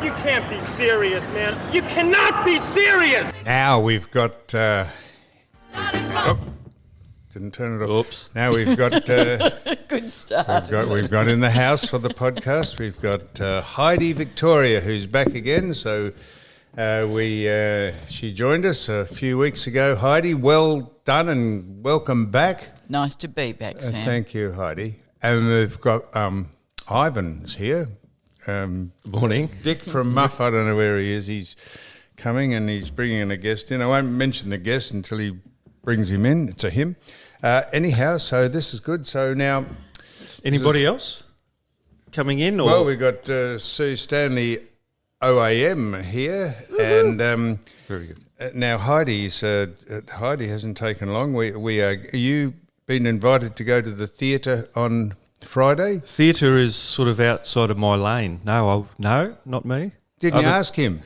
You can't be serious, man. You cannot be serious. Now we've got... didn't turn it off. Oops. Now we've got... Good start. We've got in the house for the podcast, we've got Heidi Victoria, who's back again. So she joined us a few weeks ago. Heidi, well done and welcome back. Nice to be back, Sam. Thank you, Heidi. And we've got Ivan's here. Morning. Dick from Muff, I don't know where he is. He's coming and he's bringing in a guest in. I won't mention the guest until he brings him in. It's a him. Anyhow, so this is good. So now... Anybody else coming in? Or? Well, we've got Sue Stanley OAM here. And very good. Now Heidi hasn't taken long. You been invited to go to the theatre on Friday? Theatre is sort of outside of my lane. No, not me. Didn't you ask him?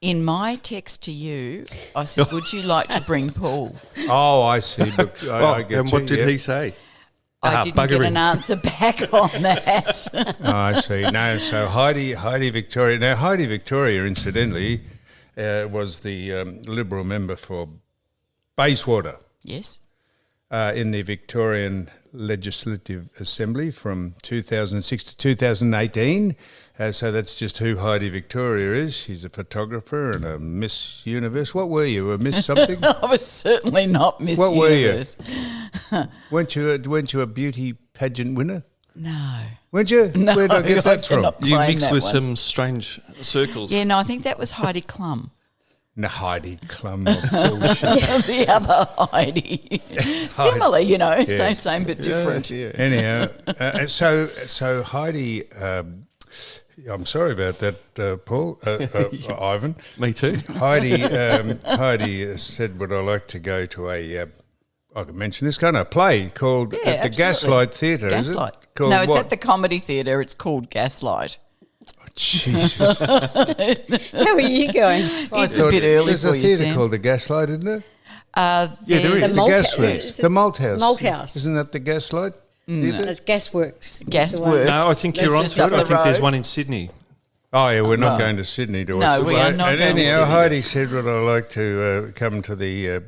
In my text to you, I said, would you like to bring Paul? Oh, I see. Look, I get and what you, did yeah. he say? I didn't get an answer back on that. Oh, I see. No, so Heidi Victoria. Now, Heidi Victoria, incidentally, was the Liberal member for Bayswater. Yes. In the Victorian Legislative Assembly from 2006 to 2018. So that's just who Heidi Victoria is. She's a photographer and a Miss Universe. What were you, a Miss something? I was certainly not Miss Universe. What were you? Weren't you a beauty pageant winner? No. Weren't you? No, Where did I get that from? cannot You claim mixed that with one. some strange circles. Yeah, no, I think that was Heidi Klum. No, Heidi Klum. Bullshit. The other Heidi. Similar, same but different. Yeah. Anyhow, so Heidi, I'm sorry about that, Paul, Ivan. Me too. Heidi said, would I like to go to I can mention this, can't I? Play called at the absolutely. Gaslight Theatre, Gaslight. is it? Called No, it's what? at the Comedy Theatre. It's called Gaslight. Oh, Jesus. How are you going? It's a bit early there's for a you, theatre Sam. called the Gaslight, isn't there? Yeah, there is. The Malt- Gasworks. is it- The Malt House. Malt House. Isn't that the Gaslight? Theatre? It's Gasworks. Gasworks. No, I think That's you're on just to it. up I the think there's road. one in Sydney. Oh, yeah, we're not going to Sydney to watch No, the we play. are not And going to anyhow, Sydney. Heidi said, would I like to come to the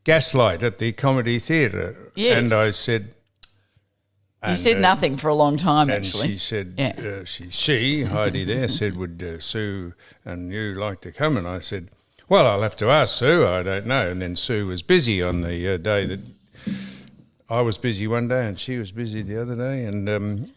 Gaslight at the Comedy Theatre? Yes. And I said... You said nothing for a long time, And actually. she said, Yeah. Heidi there, said, would Sue and you like to come? And I said, well, I'll have to ask Sue, I don't know. And then Sue was busy on the day that I was busy one day and she was busy the other day. And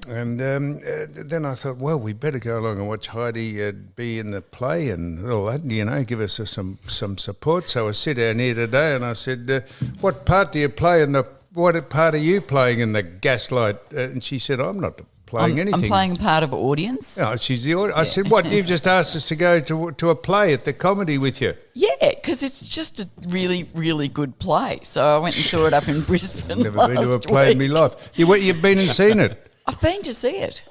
then I thought, well, we better go along and watch Heidi be in the play and all that, give us some support. So I sit down here today and I said, what part do you play in the... What part are you playing in the Gaslight? And she said, I'm not playing anything. I'm playing part of audience. No, she's the audience. I said, what, you've just asked us to go to a play at the Comedy with you? Yeah, because it's just a really, really good play. So I went and saw it up in Brisbane Never last been to a play in week. my life. You've been and seen it. I've been to see it.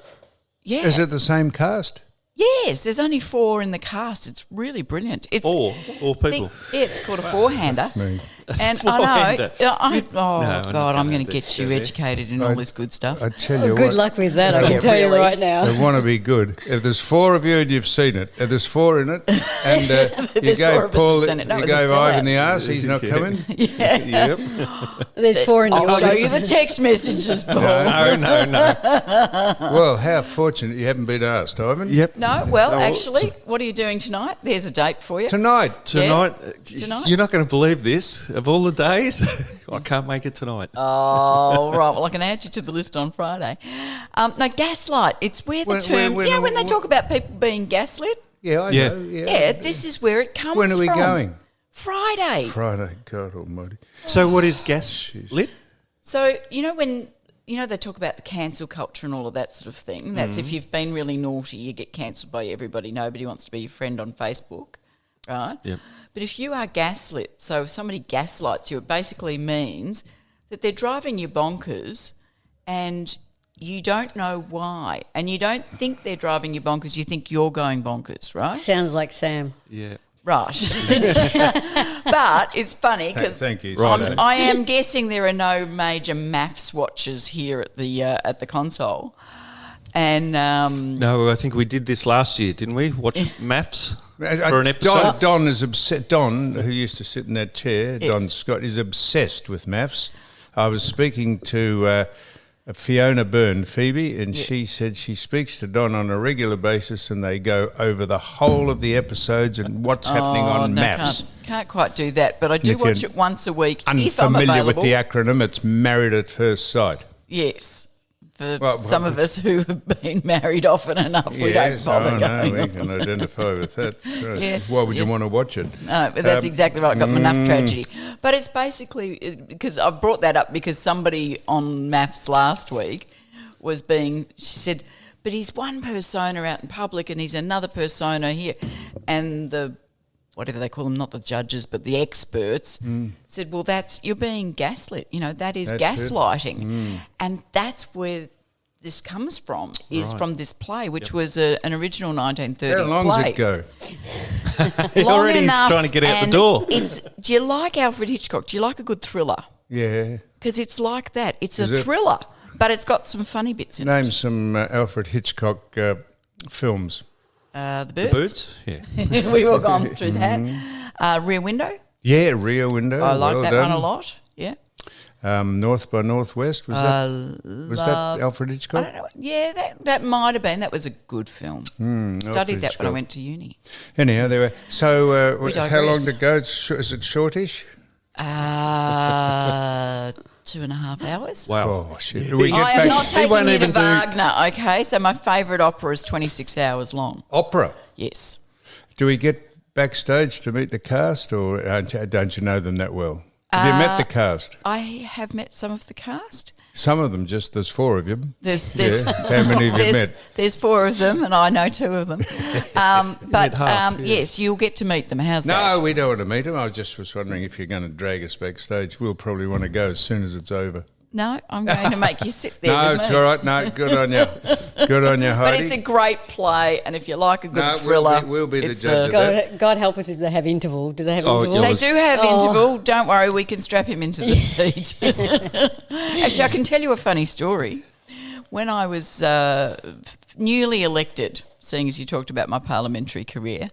Yeah. Is it the same cast? Yes, there's only 4 in the cast. It's really brilliant. It's Four people. it's called a four-hander. Me. And Four-hander. I know, I'm God, not I'm gonna going to do get you that. educated in all this good stuff. I tell you Good what. luck with that, I Yeah, can tell really. you right now. They want to be good. If there's 4 of you and you've seen it, if there's 4 in it, and you There's 4 of gave us Paul, who've seen it. No, you it was a gave Ivan sellout. the arse, he's not coming. Yep. There's 4 in the I'll show audience. you the text messages, Paul. No. Well, how fortunate you haven't been asked, Ivan. Yep. No, well, No, actually, what are you doing tonight? There's a date for you. Tonight. Tonight, Tonight? you're not going to believe this. Of all the days, I can't make it tonight. Oh, right. Well, I can add you to the list on Friday. No, gaslight. It's where the term, when they talk about people being gaslit, Yeah, I Yeah. know. yeah, this is where it comes from. When are we going? Friday. Friday, God almighty. So what is gas lit? So, when they talk about the cancel culture and all of that sort of thing. That's if you've been really naughty, you get cancelled by everybody. Nobody wants to be your friend on Facebook, right? Yep. But if you are gaslit, so if somebody gaslights you, it basically means that they're driving you bonkers and you don't know why. And you don't think they're driving you bonkers, you think you're going bonkers, right? Sounds like Sam. Yeah. Right. But it's funny because Thank you. Right. I am guessing there are no major maths watchers here at the console. And No, I think we did this last year, didn't we? Watch maths for an episode. Don is upset. Don, who used to sit in that chair, Yes. Don Scott, is obsessed with maths. I was speaking to Fiona Byrne, Phoebe, and she said she speaks to Don on a regular basis, and they go over the whole of the episodes and what's happening on maths. Can't quite do that, but I do If watch you're it once a week if I'm Unfamiliar available. with the acronym, it's Married at First Sight. Yes. For Well, some of us who have been married often enough, we don't bother going. we can identify with that. Christ, Yes, why would you yeah. want to watch it? No, but that's exactly right. I got enough tragedy. But it's basically, because I brought that up because somebody on maths last week she said, but he's one persona out in public and he's another persona here. And the, whatever they call them, not the judges, but the experts, said, well, you're being gaslit. That is That's it. gaslighting. And that's where this comes from, from this play, which was an original 1930s How long play. does it go? Long Already he's enough, trying to get out the and door. Do you like Alfred Hitchcock? Do you like a good thriller? Yeah. Because it's like that. It's Is a it? thriller, but it's got some funny bits in Name it. some Alfred Hitchcock films. The The Birds. birds? Yeah. We've all gone through that. Rear Window. Yeah, Rear Window. I like well that done. one a lot. Yeah. North by Northwest, was that Alfred I Hitchcock? don't know. Yeah, that might have been. That was a good film. Studied Alfred that when I Hitchcock. went to uni. Anyhow, there were. So, We how long digress. to go? Is it shortish? 2.5 hours. Wow. Oh shit! Do we get I am back- not He taking won't you to even do- Wagner, okay? So my favourite opera is 26 hours long. opera. Yes. Do we get backstage to meet the cast, or don't you know them that well? Have you met the cast? I have met some of the cast. Some of them, there's 4 of you. There's How many have you met? There's 4 of them, and I know 2 of them. But half, yeah. yes, you'll get to meet them. How's that? No, we don't want to meet them. I just was wondering if you're going to drag us backstage. We'll probably want to go as soon as it's over. No, I'm going to make you sit there No, with it's me. all right. No, good on you. Good on you, Heidi. But it's a great play, and if you like a good No, thriller, we'll be the it's judge of a- that. God help us if they have interval. Do they have Oh, interval? yeah, They was- do have Oh. interval. Don't worry, we can strap him into the seat. Actually, I can tell you a funny story. When I was newly elected, seeing as you talked about my parliamentary career,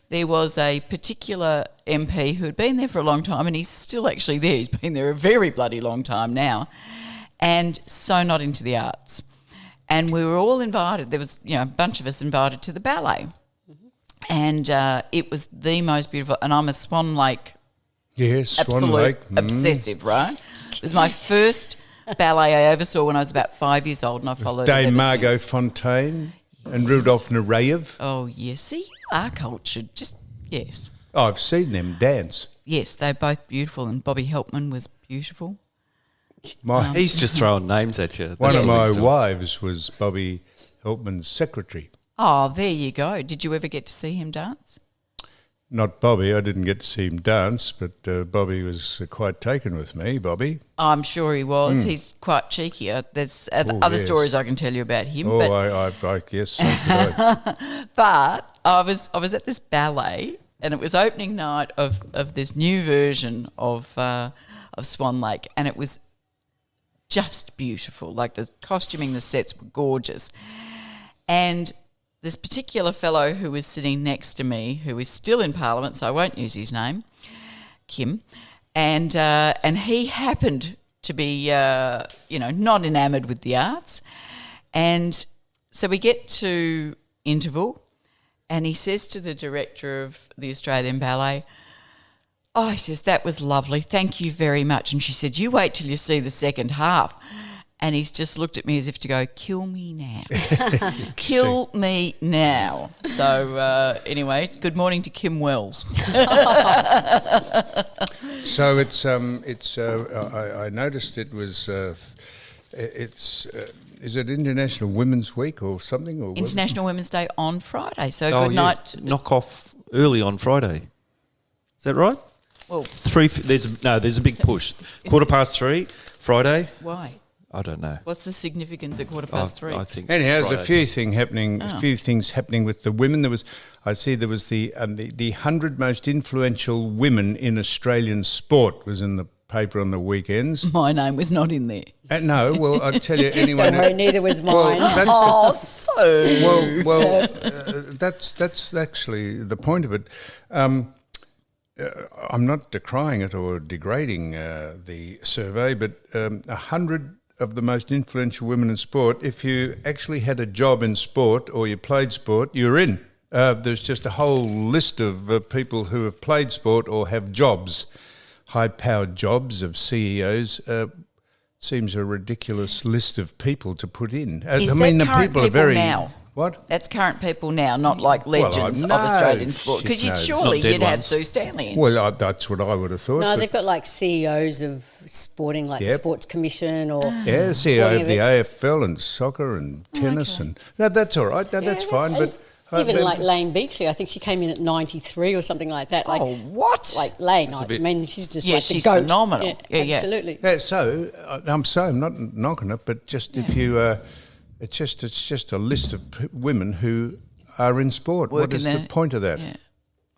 there was a particular MP who had been there for a long time, and he's still actually there. He's been there a very bloody long time now, and so not into the arts. And we were all invited. There was, a bunch of us invited to the ballet. And it was the most beautiful. And I'm a Swan Lake Yes, Swan absolute Lake. obsessive, right? It was my first ballet I ever saw when I was about 5 years old, and I followed it Dame ever Margot since. Fontaine and Rudolph Nureyev. Oh, yes. See, our culture, just, yes. Oh, I've seen them dance. Yes, they're both beautiful, and Bobby Helpman was beautiful. He's just throwing names at you. One That's of all my he's doing. wives was Bobby Helpman's secretary. Oh, there you go. Did you ever get to see him dance? Not Bobby. I didn't get to see him dance, but Bobby was quite taken with me, Bobby. I'm sure he was. He's quite cheeky. There's other yes. stories I can tell you about him. Oh, but I guess so could I. But I was at this ballet, and it was opening night of this new version of Swan Lake, and it was just beautiful. Like the costuming, the sets were gorgeous, and this particular fellow who was sitting next to me, who is still in Parliament, so I won't use his name, Kim, and he happened to be not enamoured with the arts, and so we get to interval. And he says to the director of the Australian Ballet, oh, he says, that was lovely. Thank you very much. And she said, you wait till you see the second half. And he's just looked at me as if to go, kill me now. Kill me now. So anyway, good morning to Kim Wells. So I noticed it was. Is it International Women's Week or something? Or International Women's Day on Friday. So Oh, good yeah. night. Knock off early on Friday. Is that right? Well, There's a big push. 3:15 Friday. why? I don't know. What's the significance at 3:15? I think. Anyhow, there's a Friday. few things happening with the women. There was the 100 most influential women in Australian sport was in the paper on the weekends. My name was not in there. No, well, I tell you, anyone. Don't worry, neither was mine. Well, So that's actually the point of it. I'm not decrying it or degrading the survey, but 100 of the most influential women in sport, if you actually had a job in sport or you played sport, you're in. There's just a whole list of people who have played sport or have jobs, high-powered jobs of CEOs. Seems a ridiculous list of people to put in. Is that current people now? What? That's current people now, not like legends of Australian sport. Because surely you'd have Sue Stanley in. Well, that's what I would have thought. No, they've got like CEOs of sporting, like Sports Commission or CEO of the events. AFL and soccer and tennis and no, that's all right. No, that's fine. But even like Lane Beachley, I think she came in at 93 or something like that. Like, what? Like Lane, I mean, she's just like she's the goat. phenomenal. Yeah, absolutely. Yeah, so I'm not knocking it, but just if you, it's just a list of women who are in sport. What is the point of that? Yeah.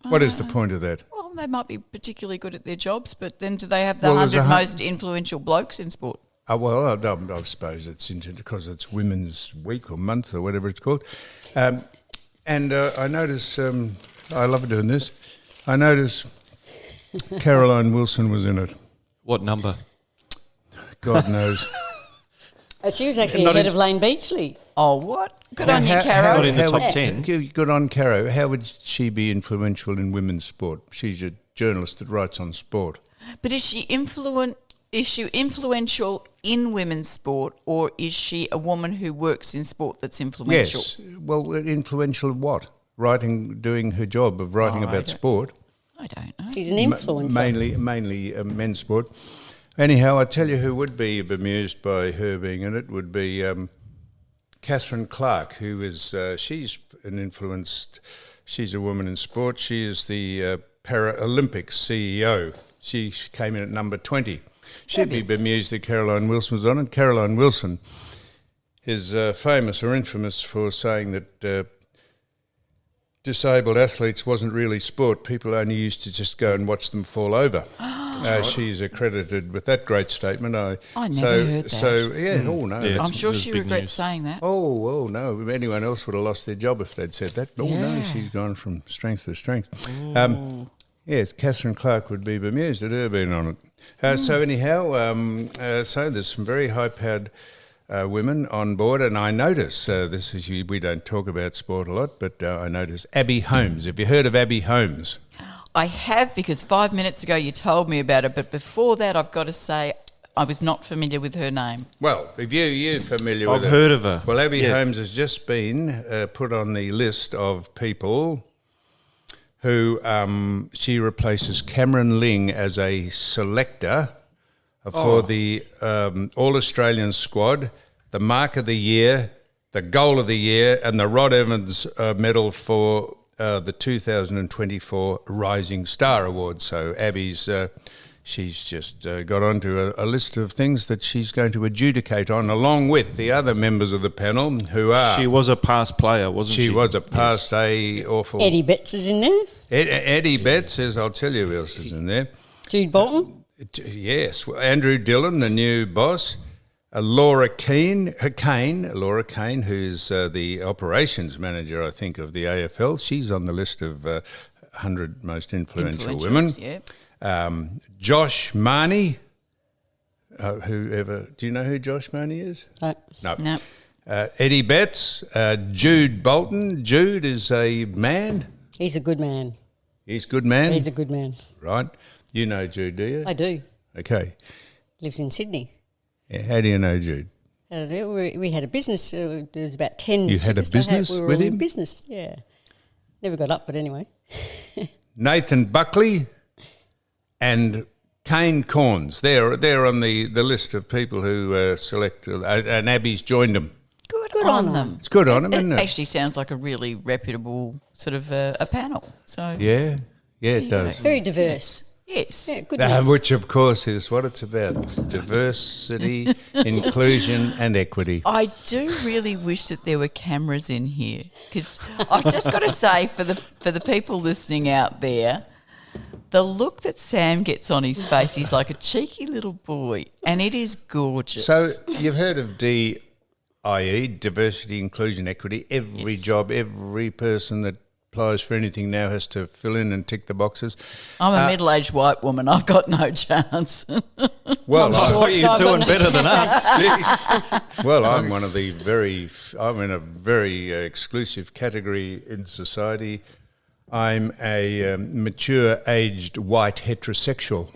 What is the point of that? Well, they might be particularly good at their jobs, but then do they have the 100 most influential blokes in sport? Well, I suppose it's because it's Women's Week or Month or whatever it's called. And I notice, I love doing this, I notice Caroline Wilson was in it. What number? God knows. She was actually ahead of Lane Beachley. Oh, what? Good on you, Caro. Not in the top 10. Good on Caro. How would she be influential in women's sport? She's a journalist that writes on sport. But is she influential in women's sport, or is she a woman who works in sport that's influential? Yes. Well, influential of what? Doing her job of writing about sport. I don't know. She's an influencer. Mainly men's sport. Anyhow, I tell you who would be bemused by her being in it would be Catherine Clark, who is, she's an influenced, she's a woman in sport. She is the Paralympics CEO. She came in at number 20. She'd be bemused that Caroline Wilson was on it. Caroline Wilson is famous or infamous for saying that disabled athletes wasn't really sport. People only used to just go and watch them fall over. She's accredited with that great statement. I never heard that. So, oh no. Yeah, I'm sure she regrets news. saying that. Oh, well, no. Anyone else would have lost their job if they'd said that. But no, she's gone from strength to strength. Yes, Catherine Clark would be bemused at her being on it. So anyhow, so there's some very high-powered women on board, and I notice, we don't talk about sport a lot, but I notice Abby Holmes. Have you heard of Abby Holmes? I have, because 5 minutes ago you told me about it, but before that I've got to say I was not familiar with her name. Well, if you're familiar with her. I've heard of her. Well, Abby Holmes has just been put on the list of people who she replaces Cameron Ling as a selector for the All-Australian squad, the Mark of the Year, the Goal of the Year, and the Rod Evans Medal for the 2024 Rising Star Award. So Abby's, she's just got onto a list of things that she's going to adjudicate on, along with the other members of the panel who are... She was a past player, wasn't she? She was a past awful... Eddie Betts is in there. Eddie Betts says, I'll tell you who else is in there. Jude Bolton. Yes, Andrew Dillon, the new boss. Laura Kane, who's the operations manager, I think, of the AFL. She's on the list of 100 most influential women. Yeah. Josh Marnie, do you know who Josh Marnie is? No. Eddie Betts, Jude Bolton. Jude is a man. He's a good man. He's a good man? He's a good man. Right. You know Jude, do you? I do. Okay. Lives in Sydney. Yeah, how do you know Jude? We had a business. There was about 10. You had a business we were with all him? In business, yeah. Never got up, but anyway. Nathan Buckley and Kane Corns. They're on the list of people who select, and Abby's joined them. Good on them. It's good on them, isn't it? Actually sounds like a really reputable sort of a panel. So Yeah, it does. Very diverse. yes. Yeah, good news. Which, of course, is what it's about. Diversity, inclusion and equity. I do really wish that there were cameras in here, because I've just got to say, for the people listening out there, The look that Sam gets on his face, he's like a cheeky little boy, and it is gorgeous. So you've heard of DIE, diversity, inclusion, equity. Every job, every person that applies for anything now has to fill in and tick the boxes. I'm a middle-aged white woman. I've got no chance. Well, You're doing better than us. Jeez. well, I'm one of the I'm in a very exclusive category in society. I'm a mature, aged, white heterosexual.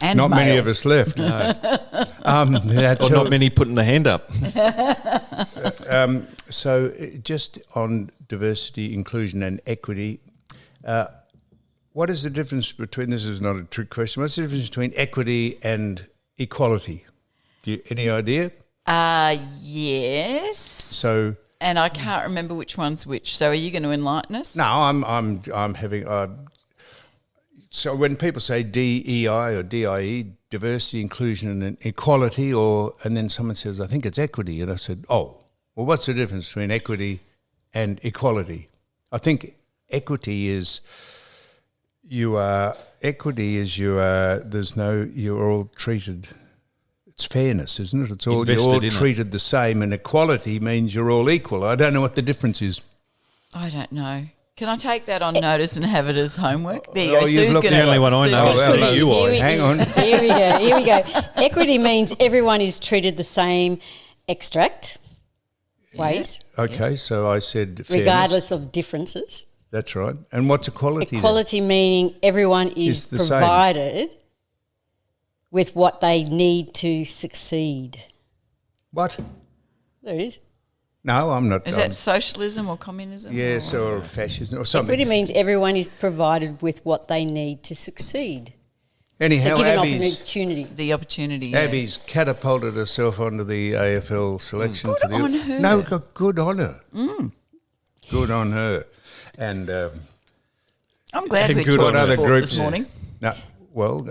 And Not many male. of us left. Or not many putting the hand up. So just on diversity, inclusion and equity, what is the difference between, this is not a trick question, what's the difference between equity and equality? Any idea? Yes. So And I can't remember which one's which. So are you going to enlighten us? no, I'm having. So when people say DEI or DIE, diversity, inclusion, and equality, and then someone says, I think it's equity, and I said, oh, well, what's the difference between equity and equality? I think equity is you're all treated. It's fairness, isn't it? It's all Invested you're all in it. treated the same, and equality means you're all equal. I don't know what the difference is. I don't know. Can I take that on notice and have it as homework? There you Oh, go. you've Sue's looked going the only one I know. well, You are. Hang on. Here we go. Equity means everyone is treated the same extract ways, Okay, so I said fairness. regardless of differences. That's right. And what's equality? then? Equality meaning everyone is the same. provided with what they need to succeed. What? There it is. No, I'm not. Is that socialism or communism? Yes, or fascism or something. Equity means everyone is provided with what they need to succeed. Anyhow, So given Abby's, opportunity. The opportunity. Yeah. Abby's catapulted herself onto the AFL selection. Good for the, on her. No, good on her. Good on her. And I'm glad And we good talked on sport other groups. this morning. no, well,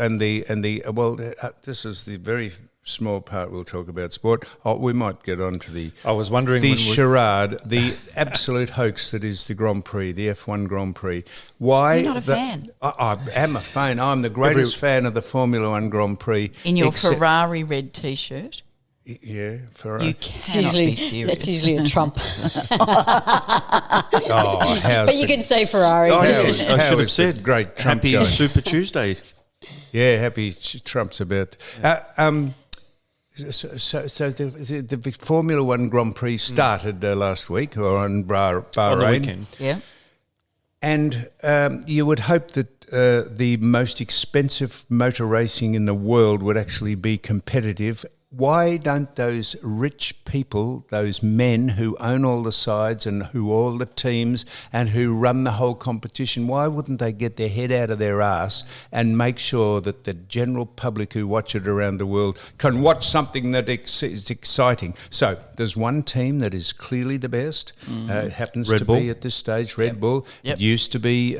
this is the very small part we'll talk about sport. Oh, we might get on to the. I was wondering the when we- charade, the absolute hoax that is the Grand Prix, the F1 Grand Prix. Why? You're not a fan. I am a fan. I'm the greatest fan of the Formula One Grand Prix. In your except- Ferrari red T-shirt. Yeah, Ferrari. You cannot be serious. That's usually a Trump. Oh, how's But you can say Ferrari. Oh, How yeah. is- I how should have is the said great Trump Happy going? Super Tuesday. Yeah, happy Trump's about. So the Formula One Grand Prix started last week or on Bahrain. On the weekend. Yeah. And you would hope that the most expensive motor racing in the world would actually be competitive. Why don't those rich people, those men who own all the sides and who all the teams and who run the whole competition, why wouldn't they get their head out of their ass and make sure that the general public who watch it around the world can watch something that is exciting? So there's one team that is clearly the best. It happens Red to Bull. be at this stage Red Bull. Yep. It used to be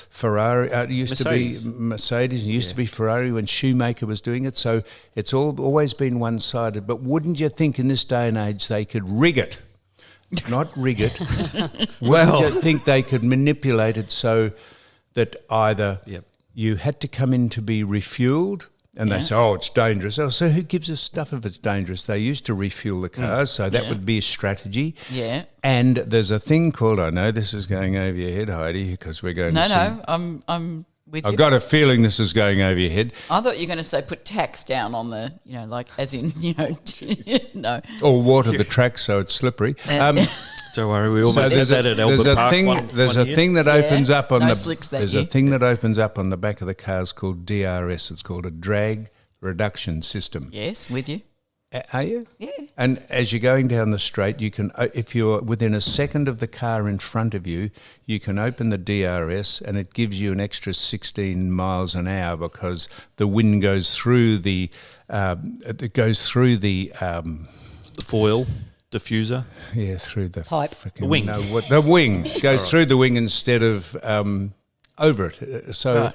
Ferrari. It used Mercedes. to be Mercedes. And it used to be Ferrari when Shoemaker was doing it. So it's always been one-sided. But wouldn't you think in this day and age they could rig it? Not rig it. Wouldn't you think they could manipulate it so that either Yep. you had to come in to be refueled, and they say, oh, it's dangerous. Oh, so who gives a stuff if it's dangerous? They used to refuel the cars, so that would be a strategy. Yeah. And there's a thing called, I know this is going over your head, Heidi, because we're going to see. No, I'm with you. I've got a feeling this is going over your head. I thought you were going to say put tax down on the, like as in, no. Or water the track so it's slippery. Don't worry, we almost did that at there's Albert a Park. thing. There's a thing that opens up on no the. slicks that There's year. a thing that opens up on the back of the cars called DRS. It's called a drag reduction system. Yes, with you. Are you? Yeah. And as you're going down the straight, you can, if you're within a second of the car in front of you, you can open the DRS and it gives you an extra 16 miles an hour because the wind goes through the, The foil diffuser. through the Pipe. frickin' The wing. No, the wing goes through the wing instead of over it. So, Right.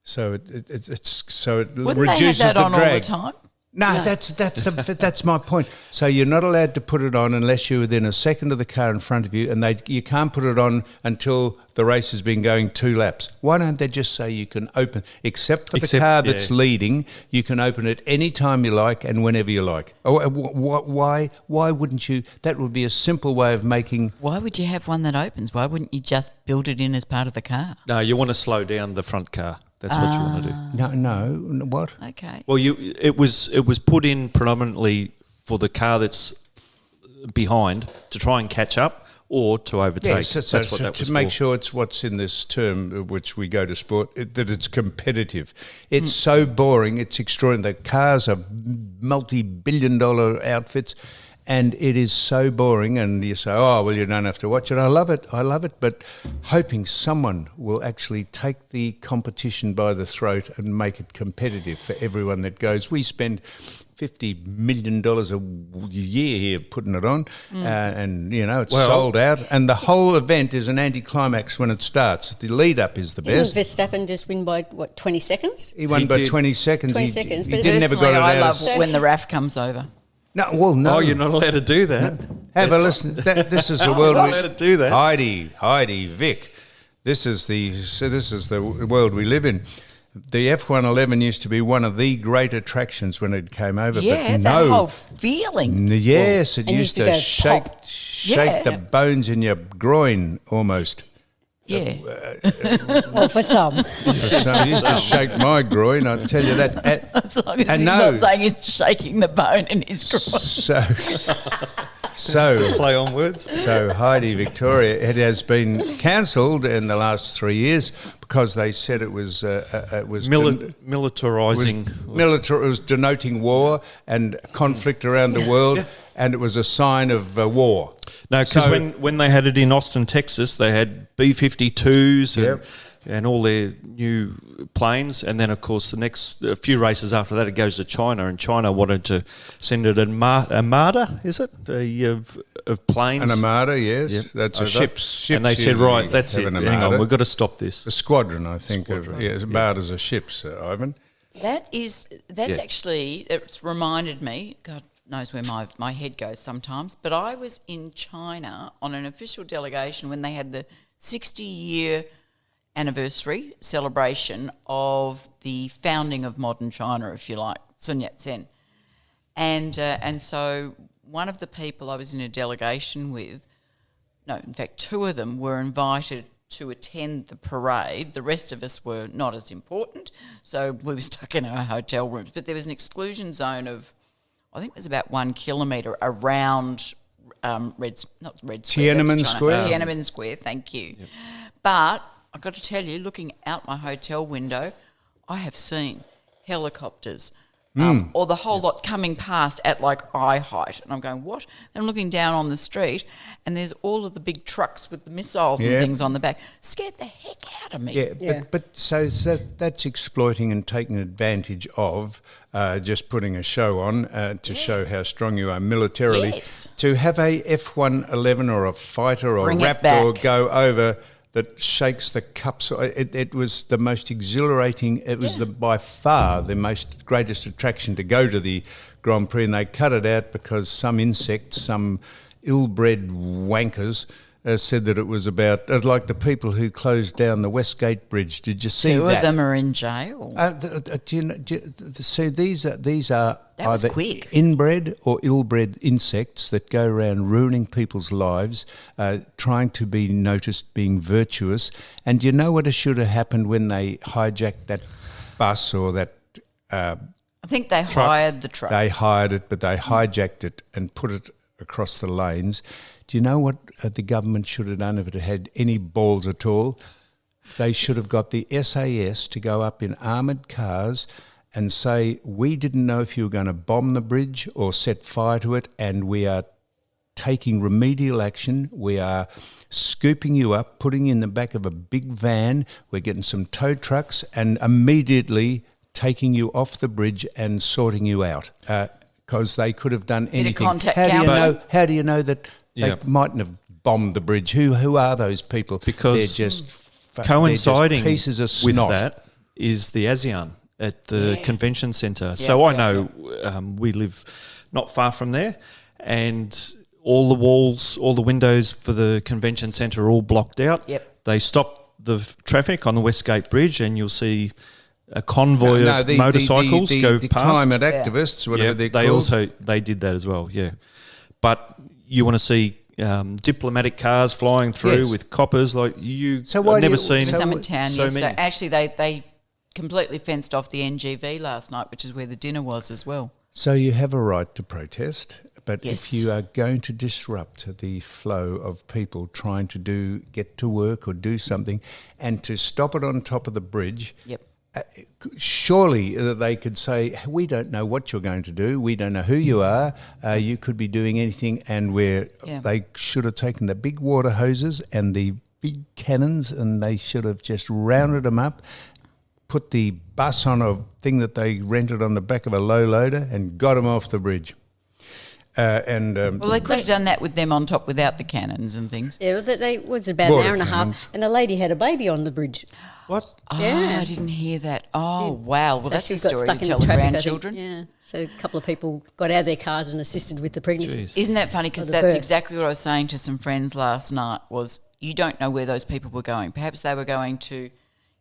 so it Wouldn't they have reduces that the on all the drag. time? No, that's my point. So you're not allowed to put it on unless you're within a second of the car in front of you, and you can't put it on until the race has been going 2 laps. Why don't they just say you can open, except for the car that's leading, you can open it any time you like and whenever you like? Why wouldn't you? That would be a simple way of making... Why would you have one that opens? Why wouldn't you just build it in as part of the car? No, you want to slow down the front car. That's what you want to do. No, what? Okay. Well, it was put in predominantly for the car that's behind to try and catch up or to overtake. Yeah, that's what that was to make for. sure it's what's in this term, which we go to sport, that it's competitive. It's so boring. It's extraordinary. The cars are multi-billion-dollar outfits. And it is so boring, and you say, oh, well, you don't have to watch it. I love it, but hoping someone will actually take the competition by the throat and make it competitive for everyone that goes. We spend $50 million a year here putting it on, and, it's sold out, and the whole event is an anticlimax when it starts. The lead-up is the best. Didn't Verstappen just win by, 20 seconds? He won by 20 seconds. 20 seconds. He But never got it I out. love when the RAF comes over. No. Oh, you're not allowed to do that. Have a listen. This is the world. Not allowed to do that. Heidi, Vic. This is the world we live in. The F111 used to be one of the great attractions when it came over. Yeah, but that no. whole feeling. Yes, it And used used to to go shake pop. shake the bones in your groin almost. Yeah. Well, for some. For some, it used to shake my groin, I tell you that. As long as he's not saying it's shaking the bone in his groin. So Play on words. So Heidi, Victoria, it has been cancelled in the last 3 years because they said it was Militarising. It was denoting war and conflict around the world, and it was a sign of war. No, because when they had it in Austin, Texas, they had B-52s and all their new planes. And then, of course, the next few races after that, it goes to China. And China wanted to send it an armada, is it, of planes? An armada, yes. Yep. That's over. a ship's And they said, right, that's it. Hang on, we've got to stop this. A squadron, I think. Armadas are ships, Ivan. That's actually, it's reminded me, God knows where my head goes sometimes, but I was in China on an official delegation when they had the 60-year anniversary celebration of the founding of modern China, if you like, Sun Yat-sen. And so one of the people I was in a delegation with, no, in fact, 2 of them were invited to attend the parade. The rest of us were not as important, so we were stuck in our hotel rooms. But there was an exclusion zone of, I think it was about 1 kilometre around Tiananmen Square. Tiananmen Square, thank you. Yep. But I've got to tell you, looking out my hotel window, I have seen helicopters or the whole lot coming past at like eye height. And I'm going, what? And I'm looking down on the street and there's all of the big trucks with the missiles and things on the back. Scared the heck out of me. But that's exploiting and taking advantage of just putting a show on to show how strong you are militarily. Yes. To have a F111 or a fighter or a Raptor go over that shakes the cups. It was the most exhilarating. It was by far the most greatest attraction to go to the Grand Prix, and they cut it out because some insects, some ill-bred wankers, said that it was about like the people who closed down the Westgate Bridge. Did you see that? 2 of them are in jail. See, these are That was either quick. inbred or ill-bred insects that go around ruining people's lives, trying to be noticed, being virtuous. And you know what should have happened when they hijacked that bus or that I think they truck? hired the truck. They hired it, but they hijacked it and put it across the lanes. Do you know what the government should have done if it had any balls at all? They should have got the SAS to go up in armoured cars and say, we didn't know if you were going to bomb the bridge or set fire to it, and we are taking remedial action. We are scooping you up, putting you in the back of a big van. We're getting some tow trucks and immediately taking you off the bridge and sorting you out, because they could have done anything. How do you know that they mightn't have bombed the bridge? Who are those people? Because they're just coinciding pieces of with snot. that is the ASEAN. at the convention centre. So I know we live not far from there, and all the walls, all the windows for the convention centre are all blocked out. Yep. They stop the traffic on the Westgate Bridge, and you'll see a convoy of motorcycles go the past. climate activists, whatever they're called. They did that as well, yeah. But you want to see diplomatic cars flying through with coppers like you. So why I've never do you- seen Some in town, so yes. So many. actually, they completely fenced off the NGV last night, which is where the dinner was as well. So you have a right to protest, but Yes. if you are going to disrupt the flow of people trying to get to work or do something, and to stop it on top of the bridge, Yep. surely they could say, we don't know what you're going to do, we don't know who you are, you could be doing anything, and they should have taken the big water hoses and the big cannons, and they should have just rounded them up, put the bus on a thing that they rented on the back of a low loader and got them off the bridge. Well, they could have done that with them on top without the cannons and things. Yeah, they was about an Water hour and a cannons. half, and a lady had a baby on the bridge. What? Oh, Yeah. I didn't hear that. Oh, wow. Well, So that's she a got story stuck to in tell the the traffic, I think. grandchildren. Yeah. So a couple of people got out of their cars and assisted with the pregnancy. Jeez. Isn't that funny? Because Or the that's birth. exactly what I was saying to some friends last night was you don't know where those people were going. Perhaps they were going to,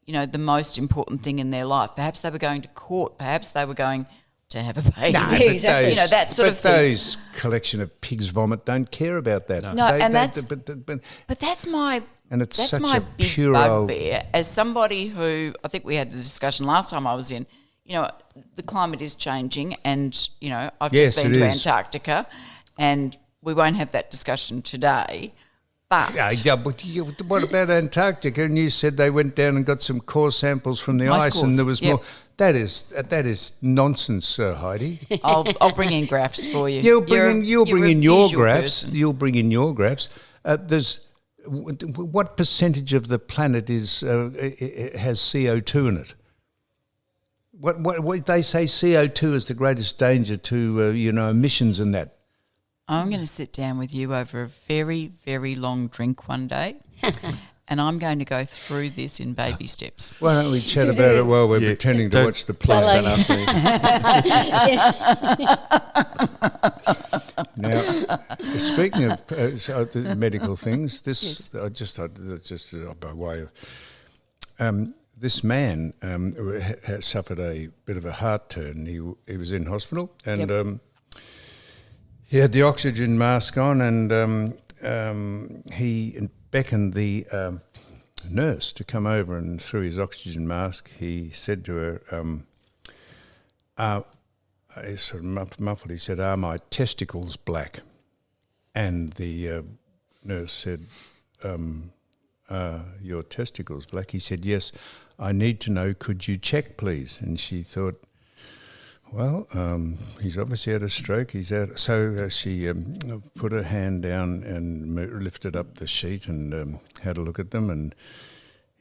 the most important thing in their life. Perhaps they were going to court. Perhaps they were going to have a baby. No, but exactly. those, that sort of thing. those collection of pig's vomit don't care about that. No, and that's- but But that's my And it's that's such my a big pure old- bugbear. As somebody who I think we had the discussion last time I was in, the climate is changing, and I've Yes, just been it to is. Antarctica, and we won't have that discussion today. But what about Antarctica? And you said they went down and got some core samples from the Ice ice, cores, and there was yep. more. That is nonsense, Heidi. I'll bring in graphs for you. You'll bring You're a in your visual graphs. person. You'll bring in your graphs. What percentage of the planet has CO2 in it? What they say CO2 is the greatest danger to emissions and that. I'm going to sit down with you over a very, very long drink one day, and I'm going to go through this in baby steps. Why don't we chat about it while we're pretending to watch the play? Please don't ask me. Now, speaking of the medical things, this just by way of this man had suffered a bit of a heart turn. He was in hospital and he had the oxygen mask on, and he beckoned the nurse to come over, and through his oxygen mask, he said to her, he sort of muffled, he said, "Are my testicles black?" And the nurse said, "Your testicles black?" He said, "Yes, I need to know, could you check, please?" And she thought, well, he's obviously had a stroke. He's out. So she put her hand down and lifted up the sheet and had a look at them. And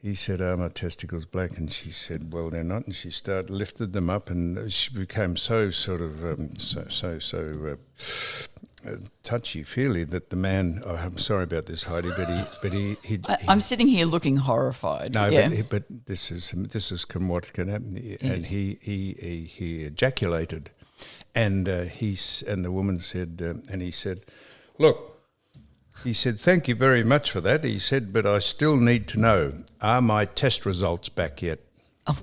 he said, "Are my testicles black?" And she said, "Well, they're not." And she lifted them up, and she became so sort of touchy-feely that the man. Oh, I'm sorry about this, Heidi, but he I'm sitting here looking horrified. no, yeah. but this is what can happen. And he ejaculated, and the woman said, and he said, "Look," he said, "thank you very much for that." He said, "But I still need to know, are my test results back yet?" Oh,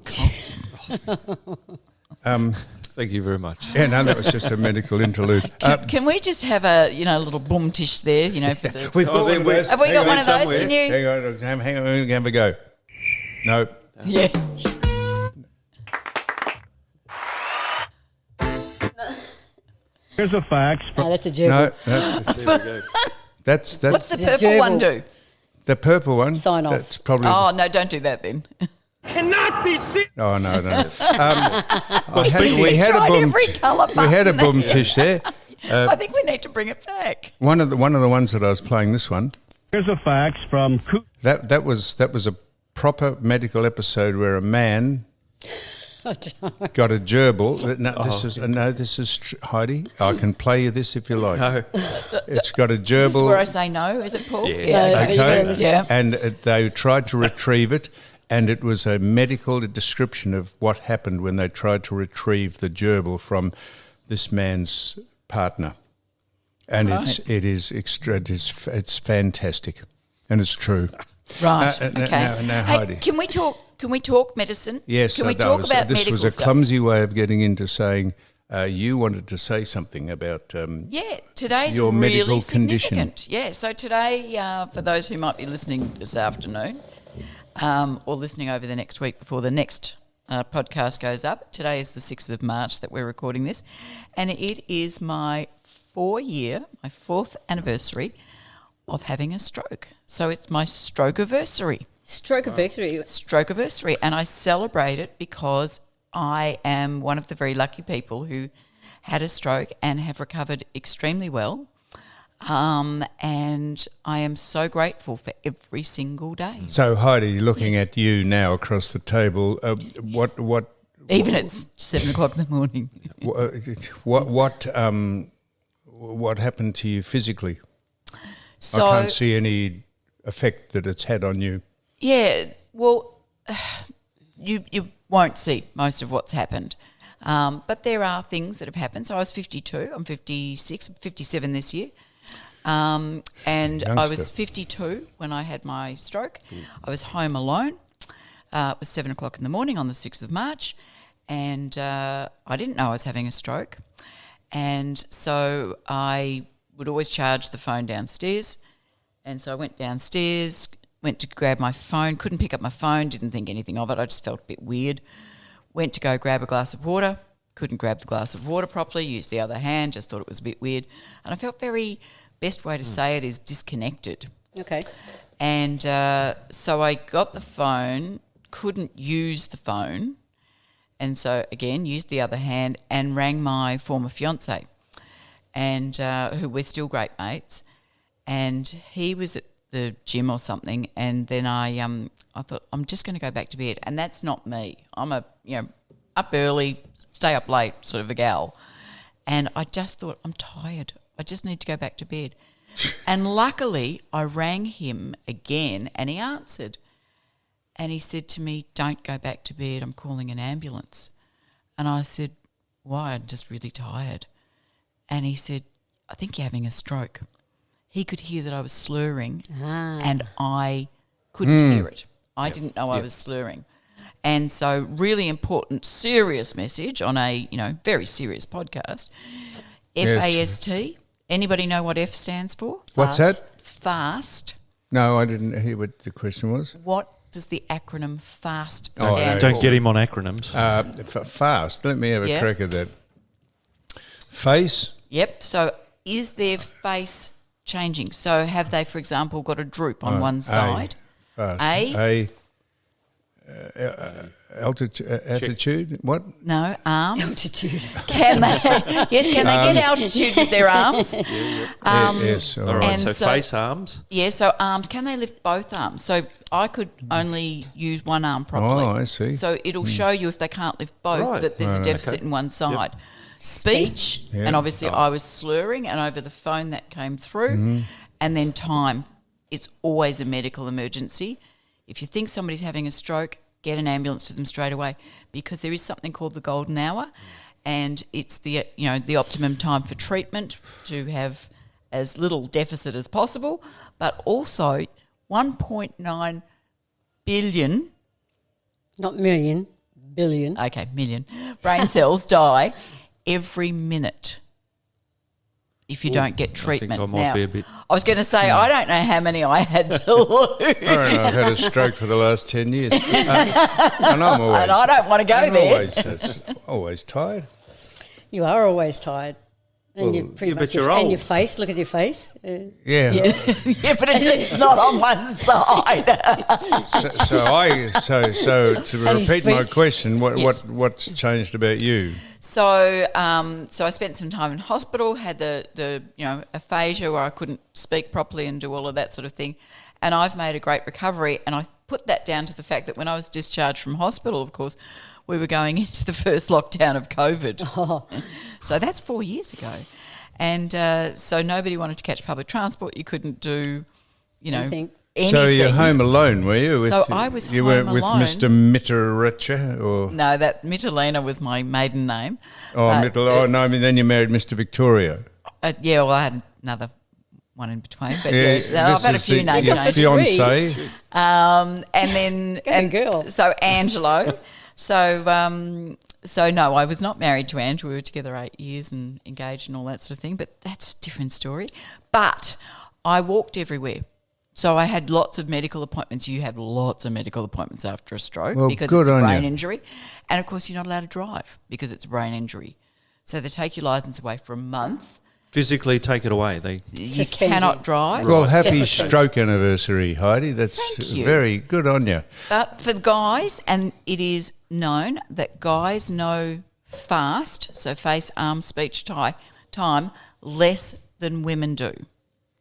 God. Thank you very much. Yeah, no, that was just a medical interlude. Can we just have a little boom tish there? For the, We've got one of those. have we got Hang one on of those? somewhere. Can you? Hang on, we can have a go. No. Yeah. Here's a fax. No, that's a gerbil. No, that's What's the The purple one gerbil. do? the purple one. Sign off. That's probably. Oh no! Don't do that then. Cannot be serious. Oh no! We had a tried boom. every colour We had a button. boom tish there. I think we need to bring it back. One of the ones that I was playing. This one. Here's a fax from That was a proper medical episode where a man got a gerbil. This is Heidi. I can play you this if you like. No. It's got a This is where I gerbil. say no. Is it Paul? Yeah. Okay. Yeah. And they tried to retrieve it, and it was a medical description of what happened when they tried to retrieve the gerbil from this man's partner. And it's fantastic, and it's true. Right. Now, Hey, Heidi. can we talk medicine? Yes, Can we talk about this medical was a stuff? clumsy way of getting into saying you wanted to say something about Yeah, today's your really medical condition. significant. Yeah, so today, for those who might be listening this afternoon or listening over the next week before the next podcast goes up, today is the 6th of March that we're recording this, and it is my 4th anniversary of having a stroke. So it's my stroke-iversary. Stroke-iversary, and I celebrate it because I am one of the very lucky people who had a stroke and have recovered extremely well. And I am so grateful for every single day. So Heidi, looking at you now across the table, Even at 7 o'clock in the morning. what happened to you physically? So, I can't see any effect that it's had on you. yeah, well, you won't see most of what's happened. But there are things that have happened. So I was 52, I'm 56, I'm 57 this year. And I was 52 when I had my stroke. I was home alone. It was 7 o'clock in the morning on the 6th of March. And I didn't know I was having a stroke. And so I would always charge the phone downstairs. And so I went downstairs, went to grab my phone, couldn't pick up my phone, didn't think anything of it. I just felt a bit weird. Went to go grab a glass of water, couldn't grab the glass of water properly, used the other hand, just thought it was a bit weird. And I felt best way to say it is disconnected. Okay. And so I got the phone, couldn't use the phone, and so again used the other hand and rang my former fiance, and who we're still great mates, and he was at the gym or something, and then I thought I'm just going to go back to bed, and that's not me. I'm a up early, stay up late sort of a gal, and I just thought I'm tired. I just need to go back to bed. And luckily, I rang him again and he answered. And he said to me, "Don't go back to bed, I'm calling an ambulance." And I said, "Why? I'm just really tired." And he said, "I think you're having a stroke." He could hear that I was slurring and I couldn't hear it. I didn't know I was slurring. And so really important, serious message on a, very serious podcast. FAST. Anybody know what F stands for? What's that? FAST. No, I didn't hear what the question was. What does the acronym FAST Oh, stand Don't for? get him on acronyms. Fast. Let me have a Yeah. crack at that. Face. Yep. So is their face changing? So have they, for example, got a droop on one side? Fast. A? Altitude. What? No, arms. Altitude. Can they? Yes, can they get altitude with their arms? Yes. All All right. right, and so so- face, arms. Yeah, so arms, can they lift both arms? So I could only use one arm properly. Oh, I see. So it'll show you if they can't lift both Right. that there's a deficit in one side. Speech, Yeah. and obviously I was slurring, and over the phone that came through. And then time. It's always a medical emergency. If you think somebody's having a stroke, get an ambulance to them straight away, because there is something called the golden hour, and it's the the optimum time for treatment to have as little deficit as possible, but also 1.9 billion, Not million, billion. million brain cells die every minute if you don't get treatment. I might be a bit- I was going to say, I don't know how many I had to lose. I don't know. I've had a stroke for the last 10 years. And I'm always. And I don't want to go I'm there. always tired. You are always tired. And you're pretty yeah, much but you're and old. your face, look at your face. Yeah. Yeah, but it's not on one side. So to And repeat my speech. question, Yes. what's changed about you? So I spent some time in hospital, had the aphasia where I couldn't speak properly and do all of that sort of thing. And I've made a great recovery. And I put that down to the fact that when I was discharged from hospital, of course, we were going into the first lockdown of COVID. So that's 4 years ago. And so nobody wanted to catch public transport. You couldn't do, Anything. anything. So you're home alone, were you? So I was you home were with alone. Mr. Mitterricher or No, that Mitterlina was my maiden name. I mean then you married Mr. Victoria. Yeah, well, I had another one in between, but this I've had a is few name your changes. fiance. And then girl. So Angelo. So no, I was not married to Ange. We were together 8 years and engaged and all that sort of thing. But that's a different story. But I walked everywhere. So I had lots of medical appointments. You have lots of medical appointments after a stroke because good it's a on brain you. injury. And of course, you're not allowed to drive because it's a brain injury. So they take your licence away for a month. Physically take it away. You Suspend cannot you. drive. Well, happy Just a- stroke anniversary, Heidi. That's Thank you. very good on you. But for guys, and it is known that guys know fast, so face, arm, speech, time, less than women do.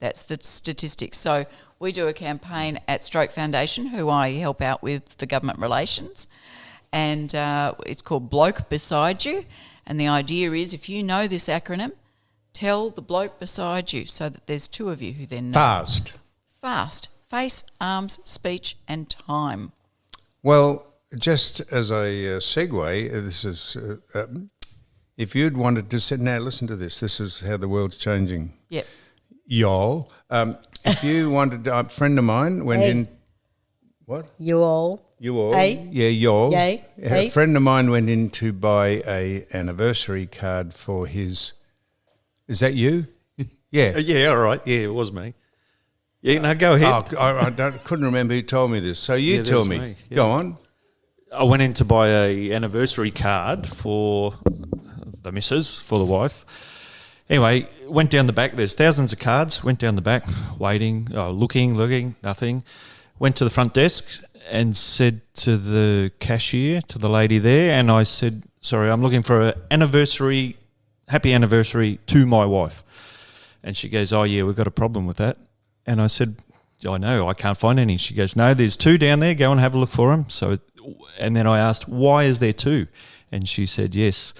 That's the statistics. So we do a campaign at Stroke Foundation, who I help out with for government relations, and it's called Bloke Beside You. And the idea is, if you know this acronym, tell the bloke beside you so that there's two of you who then know. Fast. Face, arms, speech and time. Well, just as a segue, this is if you'd wanted to sit now, listen to this. This is how the world's changing. Yep. Y'all, if you wanted, a friend of mine went Hey. in. What? You all. You all? Hey. Yeah, y'all. Yay. A Hey. friend of mine went in to buy a anniversary card for his. Is that you? Yeah. Yeah, all right. Yeah, it was me. Yeah, no, go ahead. Oh, I couldn't remember who told me this. So you Yeah, that tell was me. me, yeah. Go on. I went in to buy a anniversary card for the missus, for the wife. Anyway, went down the back. There's thousands of cards. Went down the back, waiting, looking, nothing. Went to the front desk and said to the cashier, to the lady there, and I said, sorry, I'm looking for an anniversary, happy anniversary to my wife. And she goes, oh, yeah, we've got a problem with that. And I said, I know, I can't find any. She goes, no, there's two down there. Go and have a look for them. So, and then I asked, why is there two? And she said, yes,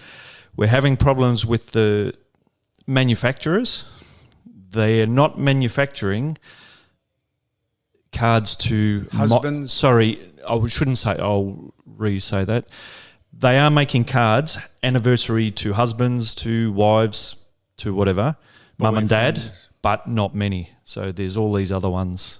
we're having problems with the manufacturers. They are not manufacturing cards to Husbands? sorry, I shouldn't say. I'll re-say that. They are making cards anniversary to husbands, to wives, to whatever, mum and dad, but not many. So there's all these other ones.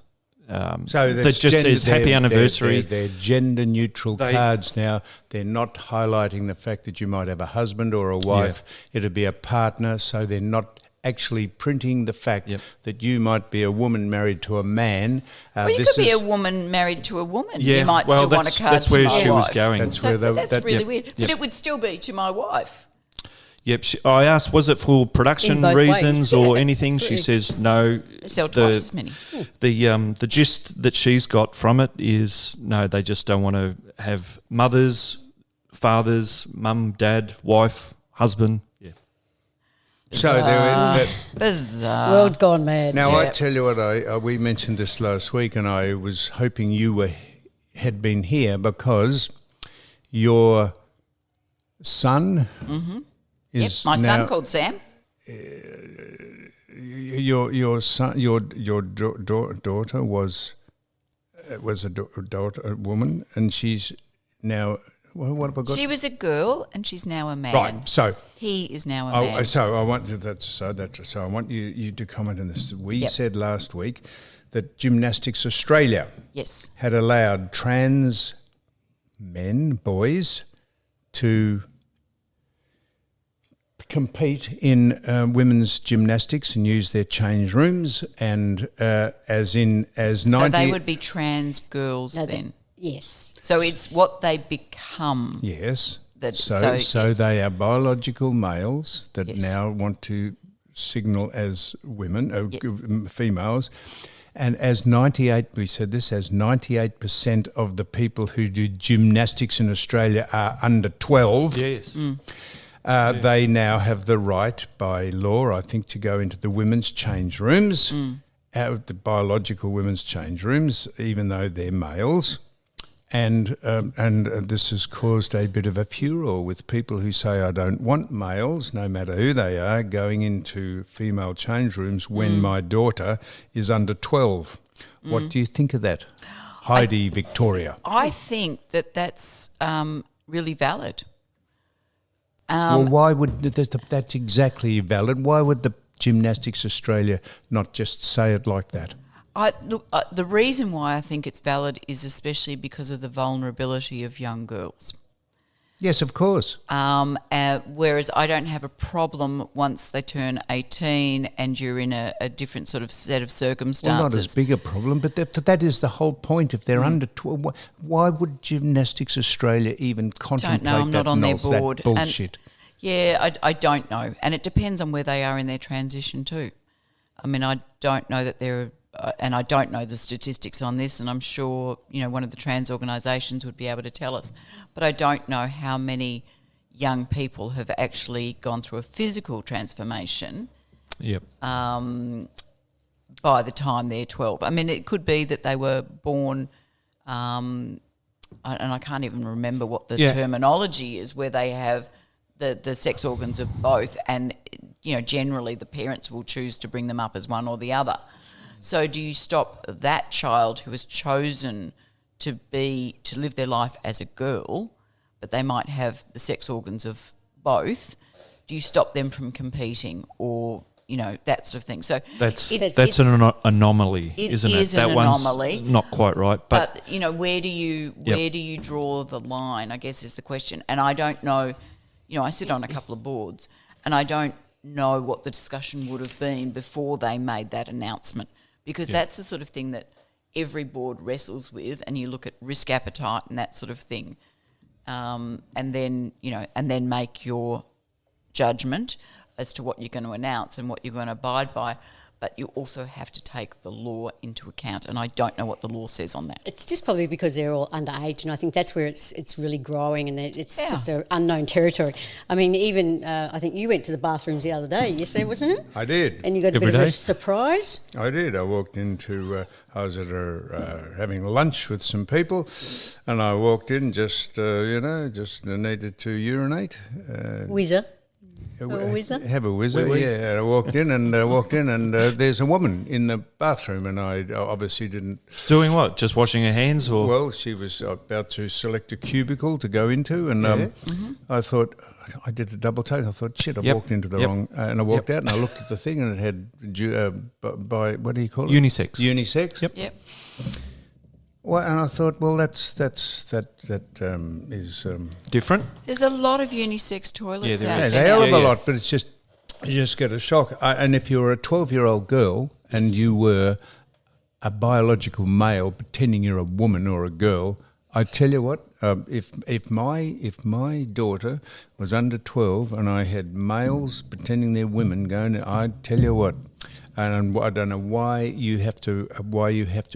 So that just says happy anniversary. They're gender neutral cards now. They're not highlighting the fact that you might have a husband or a wife. It'll be a partner. So they're not actually printing the fact that you might be a woman married to a man. Well, you could be a woman married to a woman. Yeah, You might well, still want a that's- card that's to where my she was wife. going. That's So where that's really weird. Yep. But it would still be to my wife. Yep. I asked, was it for production In both reasons ways. or Yeah, anything? absolutely. She says no. They sell twice as many. The gist that she's got from it is no, they just don't want to have mothers, fathers, mum, dad, wife, husband. Yeah. So there. Bizarre. World's gone mad. Now I Yep. tell you what, we mentioned this last week, and I was hoping you had been here because your son Yep, is my son now- called Sam. Your son, your daughter was a woman, and she's now. Well, what have I got? She was a girl and she's now a man. Right. So, He is now a man. so I want I want you to comment on this. We Yep. said last week that Gymnastics Australia Yes. had allowed trans men, boys, to compete in women's gymnastics and use their change rooms, and as 90. So they would be trans girls No, then. Yes. So it's what they become. Yes. That- So yes. they are biological males that Yes. now want to signal as women, females. And as 98% of the people who do gymnastics in Australia are under 12. Yes. They now have the right by law, I think, to go into the women's change rooms, the biological women's change rooms, even though they're males. And this has caused a bit of a furor with people who say, I don't want males, no matter who they are, going into female change rooms when my daughter is under 12. What do you think of that? Heidi Victoria. I think that that's really valid. Well, why would that's exactly valid? Why would the Gymnastics Australia not just say it like that? The reason why I think it's valid is especially because of the vulnerability of young girls. Yes, of course. Whereas I don't have a problem once they turn 18 and you're in a different sort of set of circumstances. Well, not as big a problem, but that is the whole point. If they're under 12, why would Gymnastics Australia even contemplate don't know, I'm not on their that board. bullshit? I don't know. And it depends on where they are in their transition too. I mean, I don't know that they're... and I don't know the statistics on this, and I'm sure, one of the trans organisations would be able to tell us. But I don't know how many young people have actually gone through a physical transformation Yep. by the time they're 12. I mean, it could be that they were born, and I can't even remember what the terminology is, where they have the sex organs of both, and, generally the parents will choose to bring them up as one or the other. So do you stop that child who has chosen to live their life as a girl, but they might have the sex organs of both? Do you stop them from competing, or that sort of thing? So that's an anomaly, isn't it? It is an anomaly. One's not quite right, but where do you draw the line, I guess, is the question. And I don't know. I sit on a couple of boards, and I don't know what the discussion would have been before they made that announcement. Because that's the sort of thing that every board wrestles with, and you look at risk appetite and that sort of thing, and then make your judgment as to what you're going to announce and what you're going to abide by. But you also have to take the law into account, and I don't know what the law says on that. It's just probably because they're all underage, and I think that's where it's really growing, and it's just an unknown territory. I mean, even I think you went to the bathrooms the other day, yesterday, wasn't it? I did. And you got a bit of a surprise? I did. I walked into, I was at having lunch with some people, and I walked in just needed to urinate. Whizzer. Have a whizzer, yeah. I walked in and there's a woman in the bathroom, and I obviously didn't... Doing what? Just washing her hands? Or? Well, she was about to select a cubicle to go into, and I thought, I did a double take. I thought, shit, I walked into the wrong... and I walked out and I looked at the thing, and it had, what do you call it? Unisex. Unisex? Yep. Well, and I thought, well, that is different. There's a lot of unisex toilets out there. They have a lot, but it's just you just get a shock. And if you were a 12-year-old girl and you were a biological male pretending you're a woman or a girl, I tell you what, if my daughter was under 12 and I had males pretending they're women going, I'd tell you what. And I don't know why you have to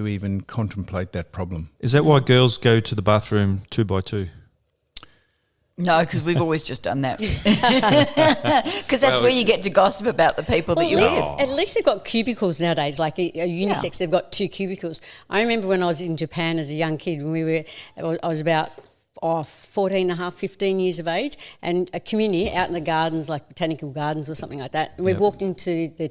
even contemplate that problem. Is that why girls go to the bathroom 2 by 2? No, because we've always just done that. Because that's where you get to gossip about the people that you're with. At least they've got cubicles nowadays, like a unisex. They've got 2 cubicles. I remember when I was in Japan as a young kid, when I was about 14 and a half, 15 years of age, and a community out in the gardens, like botanical gardens or something like that. And we've walked into the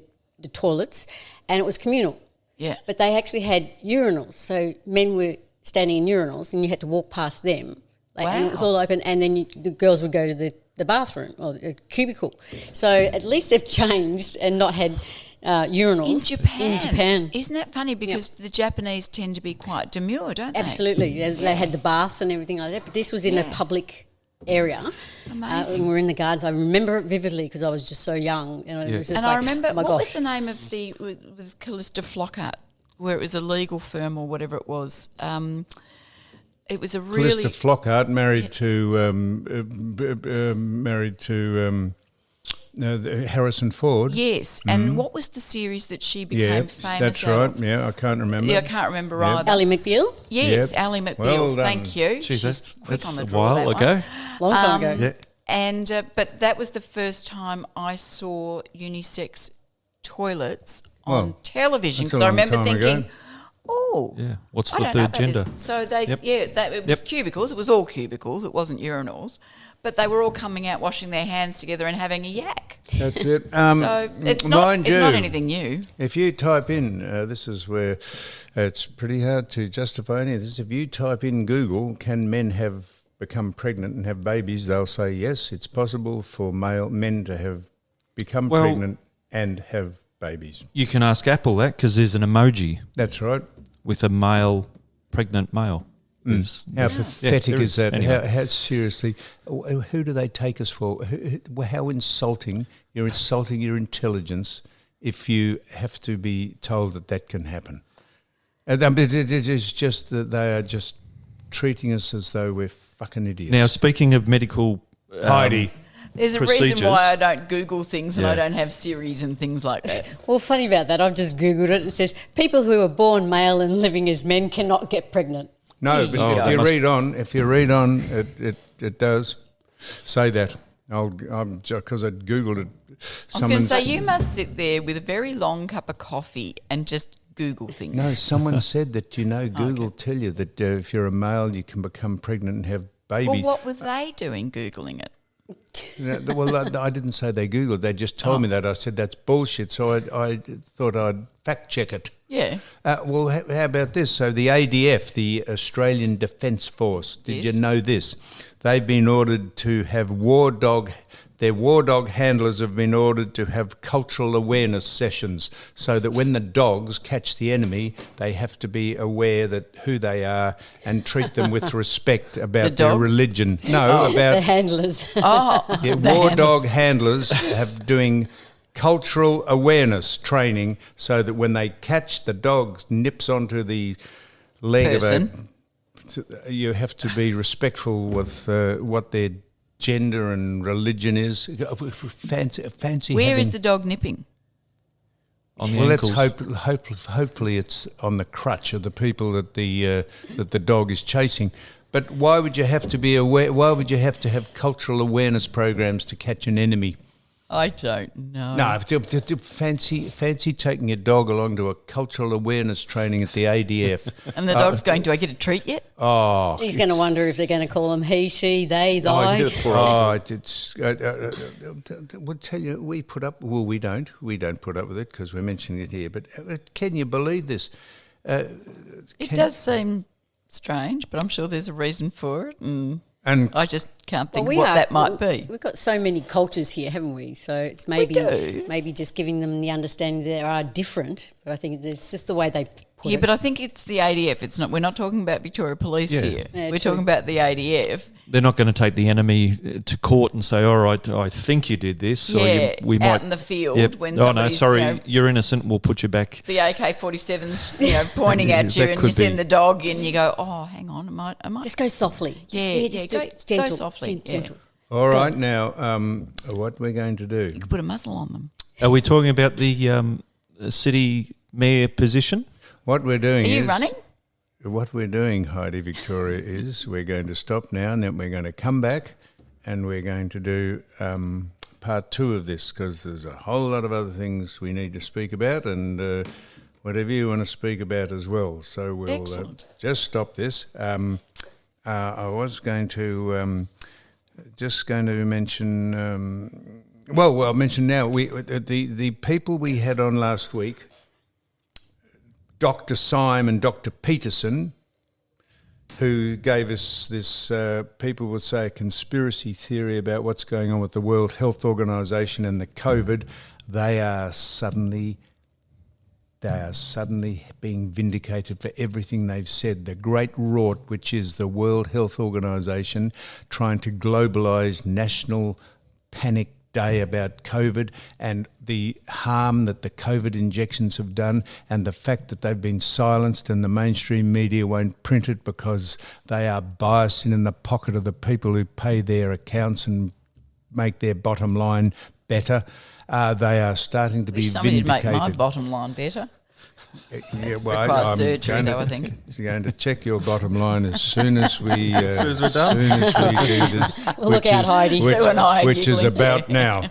toilets, and it was communal. Yeah. But they actually had urinals, so men were standing in urinals, and you had to walk past them. And it was all open, and then the girls would go to the bathroom or the cubicle. So at least they've changed and not had urinals in Japan. Isn't that funny? Because the Japanese tend to be quite demure, don't they? Absolutely. They had the baths and everything like that, but this was in a public area. Amazing. And we're in the gardens. I remember it vividly because I was just so young. And it was just I remember, what was the name of with Callista Flockhart, where it was a legal firm or whatever it was? It was a really... Callista Flockhart married to Harrison Ford. Yes, and what was the series that she became famous that's out right. of? Yeah, I can't remember. Yeah, I can't remember either. Ally McBeal? Yes, Yep. Ally McBeal. Well done. Thank you. Jeez, that's on the a draw, while that ago. Long time ago. Yeah. And but that was the first time I saw unisex toilets on television, that's a because I long remember time thinking, ago. oh, Oh. Yeah. What's I the don't know third about this. gender? So they, Yep. it was Yep. cubicles. It was all cubicles. It wasn't urinals. But they were all coming out, washing their hands together and having a yak. That's it. So it's not mind it's not you, anything new. If you type in, this is where it's pretty hard to justify any of this. If you type in Google, can men become pregnant and have babies? They'll say yes, it's possible for men to have become pregnant and have babies. You can ask Apple that because there's an emoji That's right. with a male, pregnant male. How pathetic there is that? Anyway. How seriously, who do they take us for? How insulting. You're insulting your intelligence if you have to be told that can happen. And it is just that they are just treating us as though we're fucking idiots. Now, speaking of medical... Heidi. There's a procedures. reason why I don't Google things and I Yeah. don't have Siris and things like that. Well, funny about that, I've just Googled it. It says people who are born male and living as men cannot get pregnant. No, but Oh, if you read on, it does say that. Because I googled it. I was going to say, you must sit there with a very long cup of coffee and just Google things. No, someone said that Google tell you that if you're a male, you can become pregnant and have Well, babies. what were they doing Googling it? Well, I didn't say they googled. They just told me that. I said that's bullshit. So I thought I'd fact check it. Yeah. Well, how about this? So the ADF, the Australian Defence Force, did Yes. you know this? They've been ordered to have their war dog handlers have been ordered to have cultural awareness sessions so that when the dogs catch the enemy, they have to be aware that who they are and treat them with respect about their dog? religion. No, The about handlers. Oh, yeah, the war handlers. dog handlers have doing cultural awareness training so that when they catch the dog nips onto the leg Person. you have to be respectful with what their gender and religion is. Fancy. Where is having- the dog nipping? On the Well, let's ankles. hopefully it's on the crutch of the people that the dog is chasing. But why would you have to be aware? Why would you have to have cultural awareness programs to catch an enemy? I don't know. No, fancy taking your dog along to a cultural awareness training at the ADF. And the dog's going, do I get a treat yet? Oh, He's going to wonder if they're going to call them he, she, they, thy. it's. We'll tell you, we put up. Well, we don't put up with it because we're mentioning it here. But can you believe this? It does seem strange, but I'm sure there's a reason for it. And I just can't think what that might be. We've got so many cultures here, haven't we? So it's maybe just giving them the understanding they are different. But I think it's just the way they put Yeah, it. but I think it's the ADF. It's not. We're not talking about Victoria Police here. Yeah, we're true. talking about the ADF. They're not going to take the enemy to court and say, all right, I think you did this. Yeah, we out might in the field Yep. when oh, no, somebody's, sorry, you're innocent, we'll put you back. the AK-47's pointing at you, That and could you send be. the dog in. You go, oh, hang on, am I? Just go softly. Just go gentle. softly. Gentle. All right, now what we're going to do? You could put a muzzle on them. Are we talking about the city mayor position? What we're doing Are is you running? What we're doing, Heidi Victoria, is we're going to stop now and then we're going to come back and we're going to do part 2 of this because there's a whole lot of other things we need to speak about and whatever you want to speak about as well. So we'll Excellent. just stop this. I was going to mention. I'll mention now. The people we had on last week, Dr. Syme and Dr. Peterson, who gave us this, people would say, a conspiracy theory about what's going on with the World Health Organization and the COVID. They are suddenly being vindicated for everything they've said. The great rort, which is the World Health Organization trying to globalise national panic day about COVID and the harm that the COVID injections have done and the fact that they've been silenced and the mainstream media won't print it because they are biased in the pocket of the people who pay their accounts and make their bottom line better. They are starting to be Wish somebody would vindicated. make my bottom line better. Yeah, requires surgery, though, I think. Going to check your bottom line as soon as we as we're done. do this. Well, look out, Heidi. Which, Sue and I are which is giggling about there. now.